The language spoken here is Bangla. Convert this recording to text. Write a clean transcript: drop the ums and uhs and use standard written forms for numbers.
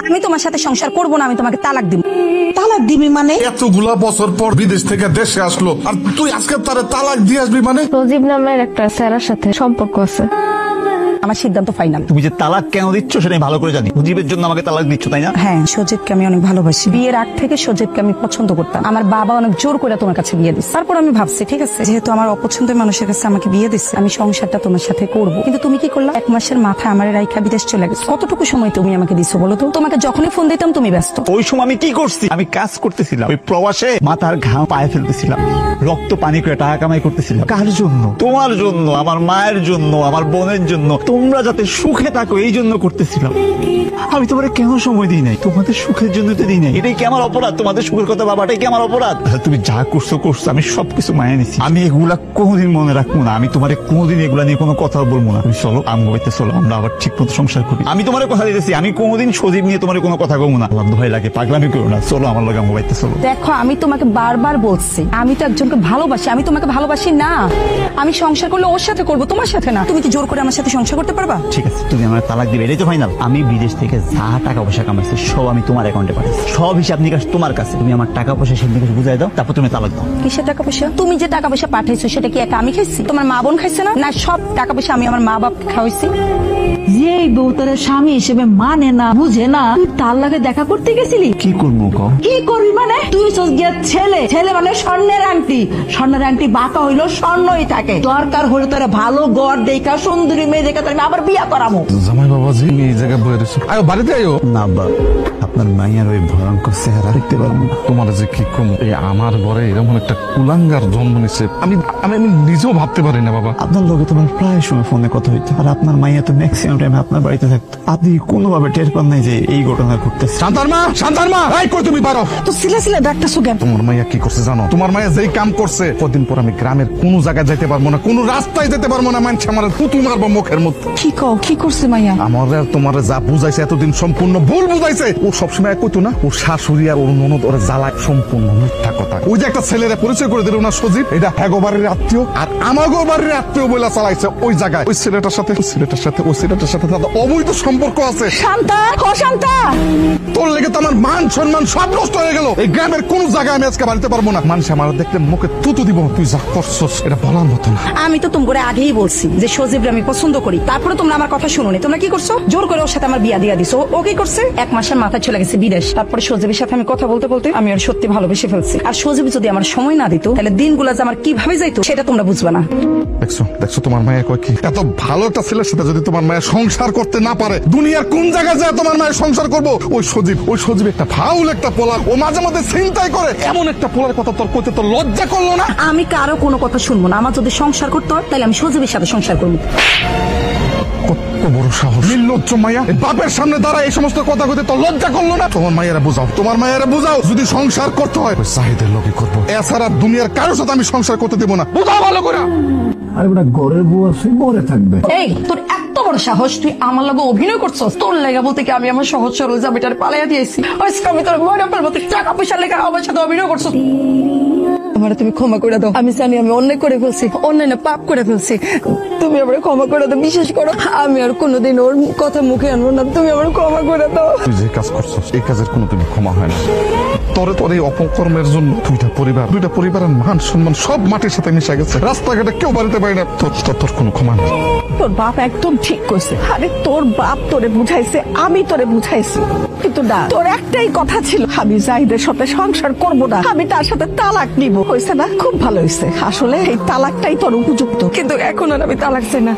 আমি তোমার সাথে সংসার করব না, আমি তোমাকে তালাক দিব। তালাক দিবি মানে? এতগুলা বছর পর বিদেশ থেকে দেশে আসলো আর তুই আজকে তারে তালাক দিয়ে আসবি মানে? সজীব নামের একটা স্যারের সাথে সম্পর্ক আছে। আমার সিদ্ধান্ত ফাইনাল। তুমি যে তালাক কেন দিচ্ছ সেটা আমি ভালো করে জানি। সজীবের জন্য আমাকে তালাক দিচ্ছ, তাই না? হ্যাঁ, সজীবকে আমি অনেক ভালোবাসি। বিয়ের আগ থেকে সজীবকে আমি পছন্দ করতাম। আমার বাবা অনেক জোর করে তোমার কাছে বিয়ে দিচ্ছে। তারপর আমি ভাবছি ঠিক আছে, যেহেতু আমার অপছন্দের মানুষের কাছে আমাকে বিয়ে দিচ্ছে, আমি সংসারটা তোমার সাথে করব। কিন্তু তুমি কি করলা? 1 মাসের মাথায় আমার রাইখা বিদেশ চলে গেছে। কতটুকু সময় তুমি আমাকে দিছো বলো তো? তোমাকে যখনই ফোন দিতাম তুমি ব্যস্ত। ওই সময় আমি কি করছি? আমি কাজ করতেছিলাম, ওই প্রবাসে মাথার ঘাম পায়ে ফেলতেছিলাম, রক্ত পানি করে টাকা কামাই করতেছিলাম। কার জন্য? তোমার জন্য, আমার মায়ের জন্য, আমার বোনের জন্য। তোমরা যাতে সুখে থাকো এই জন্য করতেছিলাম। আমি তোমার কেন সময় দিই নাই? তোমাদের সুখের জন্য তো দিই নাই। এটাই কি আমার অপরাধ? তোমাদের সুখের কথা বাবাটাই কি আমার অপরাধ? তুমি যা করছো করছো, আমি সবকিছু মানিয়ে নিচ্ছি। আমি এগুলা কোনোদিন মনে রাখবো না। আমি তোমার কোনোদিন এগুলা নিয়ে কোনো কথা বলবো না। তুমি চলো আমগো বাড়িতে চলো, আমরা আবার ঠিক মতো সংসার করি। আমি তোমার কথা দিতেছি, আমি কোনোদিন সজীব নিয়ে তোমার কোনো কথা বলবো না। আমার ভয় লাগে, পাগলামি করো না। চলো আমার লগে আমগো বাড়িতে চলো। দেখো, আমি তোমাকে বারবার বলছি আমি তো একজনকে ভালোবাসি, আমি তোমাকে ভালোবাসি না। আমি সংসার করলে ওর সাথে করবো, তোমার সাথে না। তুমি কি জোর করে আমার সাথে সংসার করতে পারবা? ঠিক আছে, তুমি আমার তালাক দিবে, এটাই তো ফাইনাল। আমি বিদেশ থেকে যা টাকা পয়সা কামাইছি সব আমি তোমার অ্যাকাউন্টে পাঠাচ্ছি। সব হিসাব নিকাশ তোমার কাছে। তুমি আমার টাকা পয়সা হিসাব নিকাশ বুঝাই দাও, তারপর তুমি তালাক দাও। কিসের টাকা পয়সা? তুমি যে টাকা পয়সা পাঠাইছো সেটা কি একা আমি খাইছি? তোমার মা বোন খাইছে না? না, সব টাকা পয়সা আমি আমার মা বাপ খাওয়াইছি। যে বউ তার স্বামী হিসেবে মানে না, বুঝে না, তুই তার লাগে দেখা করতে গেছিলি? কি করবো কও? কি করবি মানে? তুই হচ্ছিস গিয়া ছেলে। ছেলে মানে স্বর্ণের আংটি। স্বর্ণের আংটি বাঁকা হইলো স্বর্ণই থাকে। দরকার হলে তোরা ভালো গড় দেখা, সুন্দরী মেয়ে দেখা তোর আবার বিয়া করাবো। জামাই বাবাজি এই জায়গায় বয়ে রয়েছো, আয়ো বাড়িতে আয়ো। না বা আপনার মাইয়ার ওই ভয়ঙ্কর চেহারা দেখতে পারবো না। তোমার যে কি কম, এই আমার ঘরে এরকম একটা কুলাঙ্গার জন্ম নিচ্ছে আমি আমি আমি নিজেও ভাবতে পারি না বাবা। আপনার লগে তোমার প্রায় সময় ফোনে কথা হইতো, আর আপনার মাইয়া তো ম্যাক্সিমাম টাইম আপনার বাড়িতে থাকতো। আপনি কোনোভাবে টের পান নাই যে এই ঘটনা ঘটতেছে। শান্তার মা, শান্তার মা, এই কই তুমি পারো? তো সিলে সিলে ডাক্তার সুগেন। তোমার মাইয়া কি করছে জানো? তোমার মাইয়া যেই কাম করছে, কদিন পর আমি গ্রামের কোনো জায়গায় যাইতে পারবো না, কোনো রাস্তায় যেতে পারবো না। মানছে আমার পুতু মারবো মুখের মধ্যে। কি কও? কি করছে মাইয়া? আমার আর তোমার যা বুঝাইছে এতদিন সম্পূর্ণ ভুল বুঝাইছে। ও সবসময় কইতো না ওর শাশুড়ি আর ওর ননদ ওর জ্বালায়, সম্পূর্ণ মিথ্যা কথা। ওই যে একটা ছেলেরা পরিচয় করে দিল না সজীব, এটা হেগোবাড়ির আত্মীয় আর আমাগো বাড়ির আত্মীয় বলে চালাইছে। ওই জায়গায় ওই ছেলেটার সাথে তাদের অবৈধ সম্পর্ক আছে। শান্তা, ও শান্তা, তোর লেগে তো আমার মান সম্মান সব নষ্ট হয়ে গেল। এই গ্রামের কোন জায়গায় আমি আজকে বাড়িতে পারবো না। মানুষ আমার দেখলে মুখে তুতু দিব। তুই যা করছস এটা বলার মতো না। আমি তো তোমাকে আগেই বলছি যে সজীবরে আমি পছন্দ করি, তারপরে তোমরা আমার কথা শুনোনি। তোমরা কি করছো? জোর করে ওর সাথে আমার বিয়া দিয়া দিছো। ও কি করছে? 1 মাসের মাথায় চলে গেছে বিদেশ। তারপরে সজীবের সাথে আমি কথা বলতে বলতে আমি ওর সত্যি ভালোবেসে ফেলছি। আর সজীব যদি আমার সময় না দিত তাহলে দিনগুলো যে আমার কিভাবে যাইতো সেটা তোমরা বুঝবে না। দেখছো তোমার মায়ের কয় কি? এত ভালো একটা ছেলের সাথে যদি তোমার মায়ের সংসার করতে না পারে, দুনিয়ার কোন জায়গায় যায় তোমার মায়ের সংসার করবো? ওই সজীব একটা ফাউল একটা পোলা। ও মাঝে মাঝে চিন্তাই করে। এমন একটা পোলার কথা তোর কইতে তোর লজ্জা করলো না? আমি কারো কোনো কথা শুনবো না। আমার যদি সংসার করতে হয় তাহলে আমি সজীবের সাথে সংসার করবো। কত বড় সাহস! নির্লজ্জ মাইয়া, এই বাপের সামনে দাঁড়ায় এই সমস্ত কথা কইতে তোর লজ্জা করলো না? তোমার মায়েরা বুঝাও যদি সংসার করতে হয় ওই সাহিদের লোকে করবো। এছাড়া দুনিয়ার কারোর সাথে আমি সংসার করতে দেবো না। বুঝাও ভালো করে। আর ওটা ঘরের বউ আছে, ঘরে থাকবে। এই তোর এত বড় সাহস, তুই আমার লগে অভিনয় করছস? তোর লেগা বলতে কি আমি আমার সহজ সরল জামিটার পালাইয়া দিয়েছি? আজকে আমি তোর মনে ফেলবো, তুই টাকা পয়সা লেগে আমার সাথে অভিনয় করছস। আমার তুমি ক্ষমা করে দাও। আমি জানি আমি অন্যায় করে ফেলছি, অন্যায় না পাপ করে ফেলছি। তুমি আমার ক্ষমা করে দাও। বিশেষ করো আমি আর কোনোদিন ওর কথা মুখে আনবো না। তুমি আমার ক্ষমা করে দাও। তুই যে কাজ করছস এই কাজের কোনো তুমি ক্ষমা হয় না। তোর এই অপকর্মের জন্য দুইটা পরিবারের মান সম্মান সব মাটির সাথে মিশে গেছে। রাস্তাঘাটে কেউ বাড়িতে পারে না। তোর কোনো ক্ষমা নেই। তোর বাপ একদম ঠিক কইছে। আরে তোর বাপ তোরে বুঝাইছে, আমি তোরে বুঝাইছি, কিন্তু না, তোর একটাই কথা ছিল আমি জাহিদের সাথে সংসার করব না, আমি তার সাথে তালাক নিব। হয়েছে না? খুব ভালো হয়েছে। আসলে এই তালাকটাই তোর উপযুক্ত, কিন্তু এখন আর আমি তালাক চাই না।